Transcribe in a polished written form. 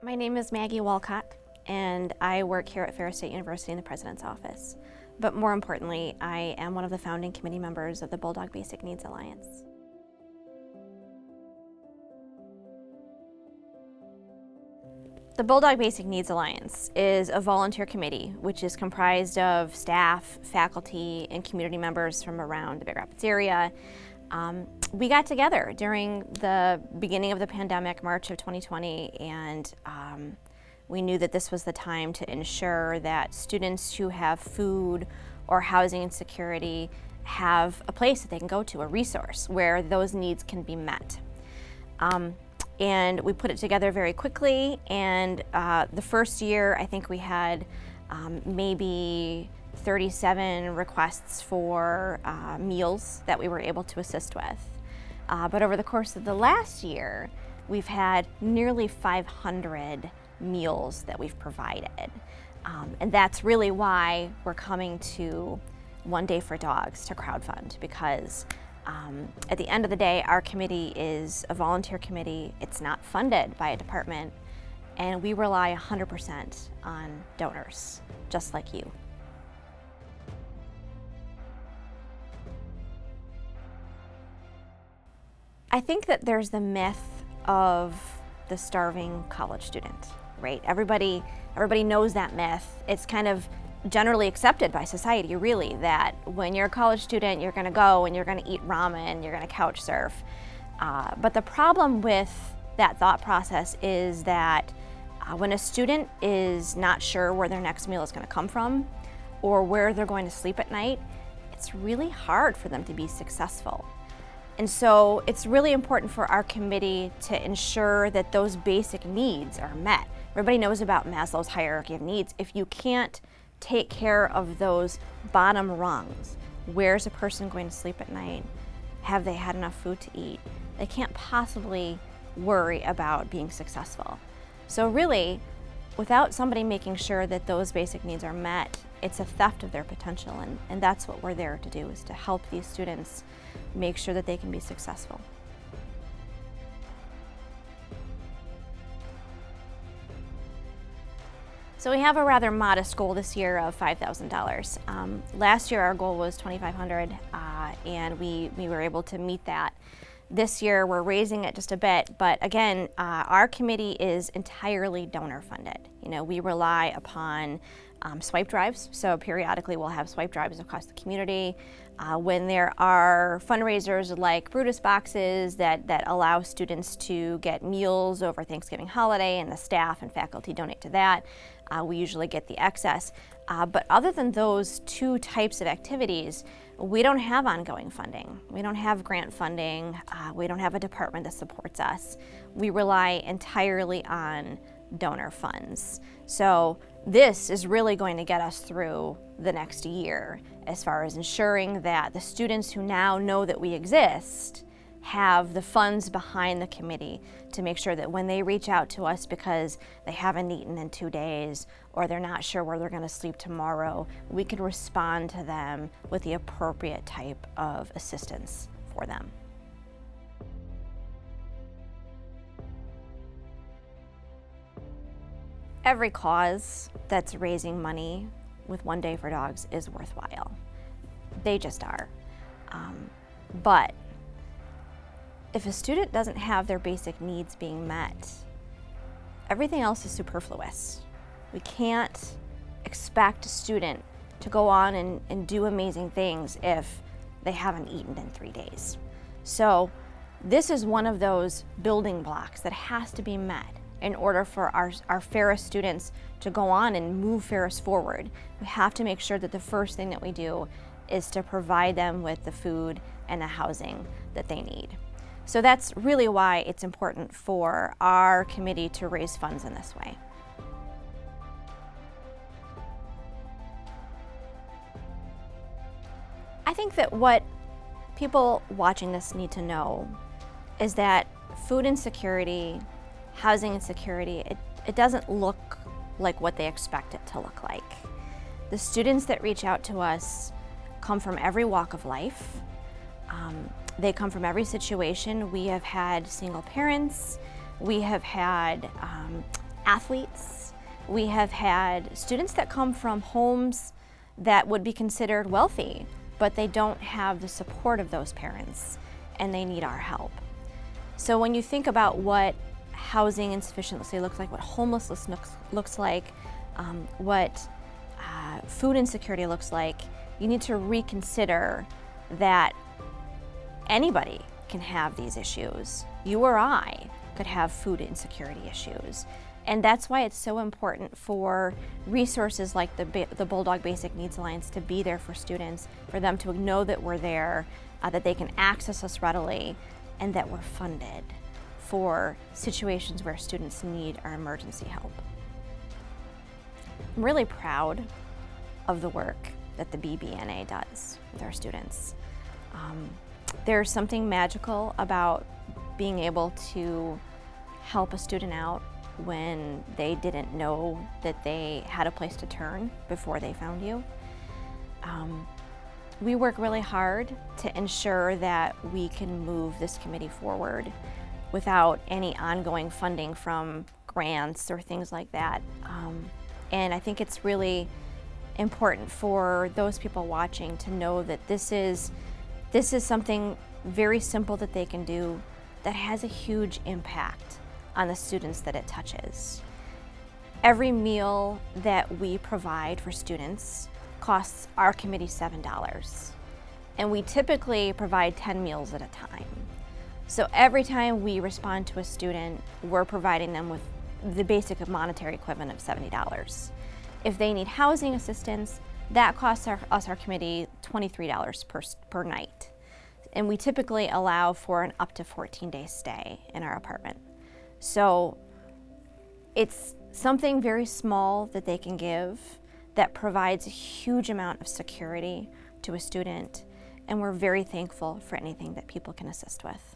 My name is Maggie Walcott, and I work here at Ferris State University in the President's Office. But more importantly, I am one of the founding committee members of the Bulldog Basic Needs Alliance. The Bulldog Basic Needs Alliance is a volunteer committee which is comprised of staff, faculty, and community members from around the Big Rapids area. We got together during the beginning of the pandemic, March of 2020, and we knew that this was the time to ensure that students who have food or housing insecurity have a place that they can go to, a resource where those needs can be met. And we put it together very quickly, and the first year I think we had maybe 37 requests for meals that we were able to assist with. But over the course of the last year, we've had nearly 500 meals that we've provided. And that's really why we're coming to 1Day4Dawgs to crowdfund, because at the end of the day, our committee is a volunteer committee. It's not funded by a department, and we rely 100% on donors, just like you. I think that there's the myth of the starving college student, right? Everybody knows that myth. It's kind of generally accepted by society, really, that when you're a college student, you're gonna go and you're gonna eat ramen, you're gonna couch surf. But the problem with that thought process is that when a student is not sure where their next meal is gonna come from or where they're going to sleep at night, it's really hard for them to be successful. And so it's really important for our committee to ensure that those basic needs are met. Everybody knows about Maslow's hierarchy of needs. If you can't take care of those bottom rungs, where's a person going to sleep at night? Have they had enough food to eat? They can't possibly worry about being successful. So really, without somebody making sure that those basic needs are met, it's a theft of their potential, and that's what we're there to do, is to help these students make sure that they can be successful. So we have a rather modest goal this year of $5,000. Last year our goal was $2,500, and we were able to meet that. This year we're raising it just a bit, but again, our committee is entirely donor funded. You know, we rely upon swipe drives, so periodically we'll have swipe drives across the community. When there are fundraisers like Brutus boxes that allow students to get meals over Thanksgiving holiday, and the staff and faculty donate to that, we usually get the excess. But other than those two types of activities, we don't have ongoing funding. We don't have grant funding. We don't have a department that supports us. We rely entirely on donor funds. So this is really going to get us through the next year as far as ensuring that the students who now know that we exist have the funds behind the committee to make sure that when they reach out to us because they haven't eaten in 2 days or they're not sure where they're going to sleep tomorrow, we can respond to them with the appropriate type of assistance for them. Every cause that's raising money with 1Day4Dawgs is worthwhile. They just are. But if a student doesn't have their basic needs being met, everything else is superfluous. We can't expect a student to go on and do amazing things if they haven't eaten in 3 days. So this is one of those building blocks that has to be met in order for our Ferris students to go on and move Ferris forward. We have to make sure that the first thing that we do is to provide them with the food and the housing that they need. So that's really why it's important for our committee to raise funds in this way. I think that what people watching this need to know is that food insecurity, housing insecurity, it doesn't look like what they expect it to look like. The students that reach out to us come from every walk of life. They come from every situation. We have had single parents. We have had athletes. We have had students that come from homes that would be considered wealthy, but they don't have the support of those parents, and they need our help. So when you think about what housing insufficiency looks like, what homelessness looks like, what food insecurity looks like, you need to reconsider that anybody can have these issues. You or I could have food insecurity issues. And that's why it's so important for resources like the Bulldog Basic Needs Alliance to be there for students, for them to know that we're there, that they can access us readily, and that we're funded for situations where students need our emergency help. I'm really proud of the work that the BBNA does with our students. There's something magical about being able to help a student out when they didn't know that they had a place to turn before they found you. We work really hard to ensure that we can move this committee forward without any ongoing funding from grants or things like that. And I think it's really important for those people watching to know that this is something very simple that they can do that has a huge impact on the students that it touches. Every meal that we provide for students costs our committee $7. And we typically provide 10 meals at a time. So every time we respond to a student, we're providing them with the basic monetary equivalent of $70. If they need housing assistance, that costs our committee $23 per night. And we typically allow for an up to 14-day stay in our apartment. So it's something very small that they can give that provides a huge amount of security to a student, and we're very thankful for anything that people can assist with.